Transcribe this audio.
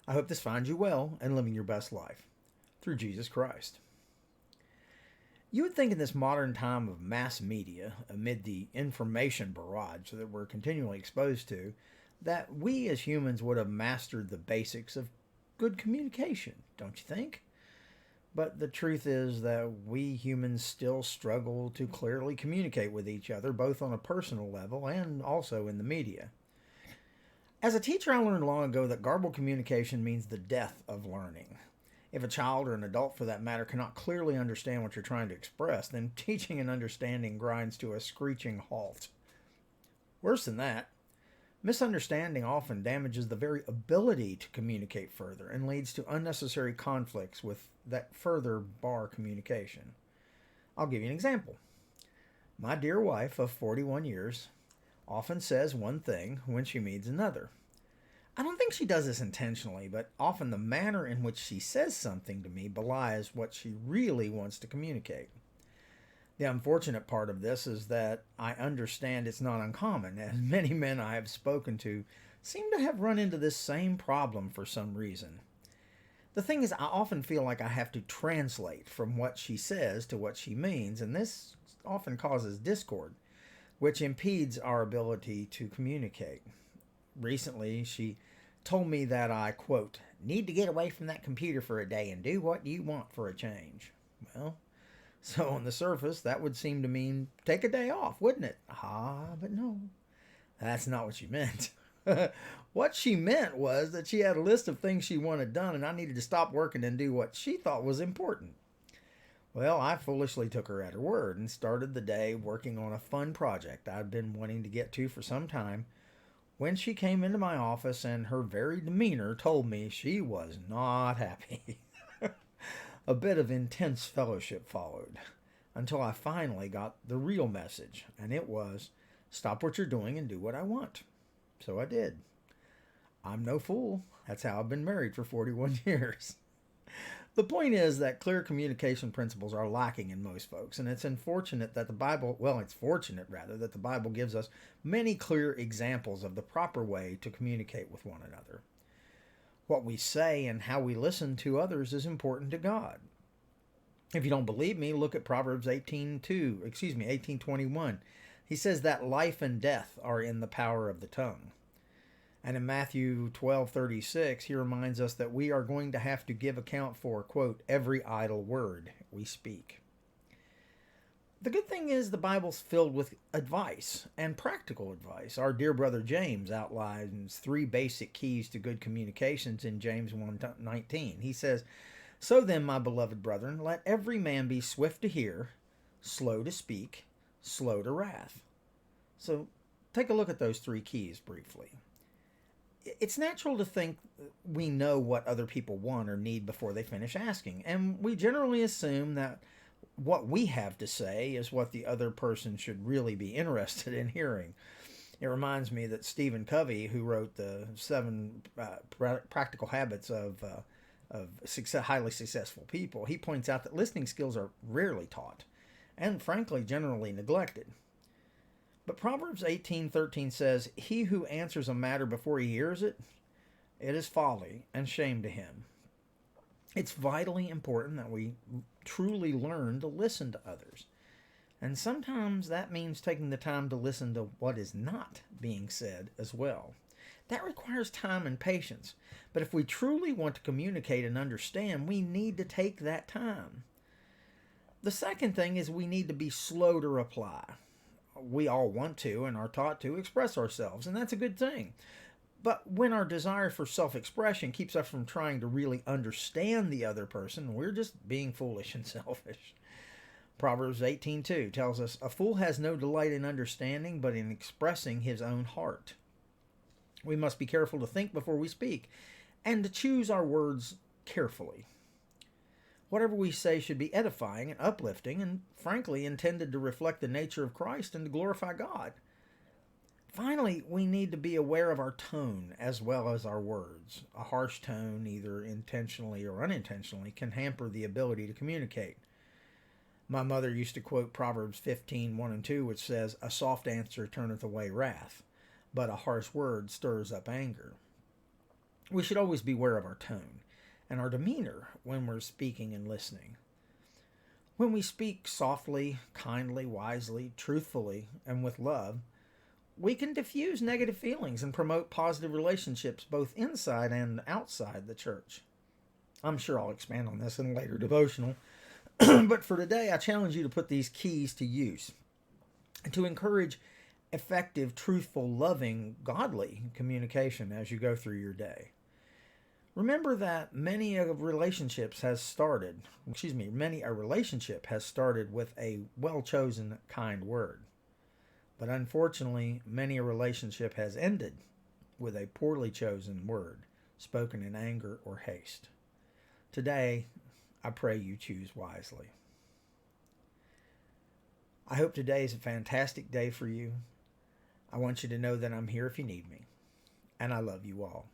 I hope this finds you well and living your best life through Jesus Christ. You would think in this modern time of mass media, amid the information barrage that we're continually exposed to, that we as humans would have mastered the basics of good communication, don't you think? But the truth is that we humans still struggle to clearly communicate with each other, both on a personal level and also in the media. As a teacher, I learned long ago that garbled communication means the death of learning. If a child or an adult, for that matter, cannot clearly understand what you're trying to express, then teaching and understanding grinds to a screeching halt. Worse than that, misunderstanding often damages the very ability to communicate further and leads to unnecessary conflicts with that further bar communication. I'll give you an example. My dear wife of 41 years often says one thing when she means another. I don't think she does this intentionally, but often the manner in which she says something to me belies what she really wants to communicate. The unfortunate part of this is that I understand it's not uncommon, as many men I have spoken to seem to have run into this same problem for some reason. The thing is, I often feel like I have to translate from what she says to what she means, and this often causes discord, which impedes our ability to communicate. Recently, she told me that I, quote, need to get away from that computer for a day and do what you want for a change. Well, so on the surface, that would seem to mean take a day off, wouldn't it? But no, that's not what she meant. What she meant was that she had a list of things she wanted done, and I needed to stop working and do what she thought was important. Well, I foolishly took her at her word and started the day working on a fun project I'd been wanting to get to for some time when she came into my office, and her very demeanor told me she was not happy. A bit of intense fellowship followed until I finally got the real message, and it was, stop what you're doing and do what I want. So I did. I'm no fool. That's how I've been married for 41 years. The point is that clear communication principles are lacking in most folks, and it's unfortunate that the Bible, well, it's fortunate rather, that the Bible gives us many clear examples of the proper way to communicate with one another. What we say and how we listen to others is important to God. If you don't believe me, look at Proverbs 18:21. He says that life and death are in the power of the tongue. And in Matthew 12:36, he reminds us that we are going to have to give account for, quote, every idle word we speak. The good thing is the Bible's filled with advice and practical advice. Our dear brother James outlines 3 basic keys to good communications in James 1:19. He says, so then, my beloved brethren, let every man be swift to hear, slow to speak, slow to wrath. So take a look at those 3 keys briefly. It's natural to think we know what other people want or need before they finish asking, and we generally assume that what we have to say is what the other person should really be interested in hearing. It reminds me that Stephen Covey, who wrote the 7 practical habits of highly successful people, he points out that listening skills are rarely taught and, frankly, generally neglected. But Proverbs 18:13 says, he who answers a matter before he hears it, it is folly and shame to him. It's vitally important that we truly learn to listen to others. And sometimes that means taking the time to listen to what is not being said as well. That requires time and patience. But if we truly want to communicate and understand, we need to take that time. The second thing is we need to be slow to reply. We all want to and are taught to express ourselves, and that's a good thing. But when our desire for self-expression keeps us from trying to really understand the other person, we're just being foolish and selfish. Proverbs 18:2 tells us, a fool has no delight in understanding, but in expressing his own heart. We must be careful to think before we speak, and to choose our words carefully. Whatever we say should be edifying and uplifting and, frankly, intended to reflect the nature of Christ and to glorify God. Finally, we need to be aware of our tone as well as our words. A harsh tone, either intentionally or unintentionally, can hamper the ability to communicate. My mother used to quote Proverbs 15:1-2, which says, a soft answer turneth away wrath, but a harsh word stirs up anger. We should always be aware of our tone and our demeanor when we're speaking and listening. When we speak softly, kindly, wisely, truthfully, and with love, we can diffuse negative feelings and promote positive relationships both inside and outside the church. I'm sure I'll expand on this in a later devotional, but for today, I challenge you to put these keys to use and to encourage effective, truthful, loving, godly communication as you go through your day. Remember that many a relationship has started with a well-chosen kind word. But unfortunately, many a relationship has ended with a poorly chosen word, spoken in anger or haste. Today, I pray you choose wisely. I hope today is a fantastic day for you. I want you to know that I'm here if you need me, and I love you all.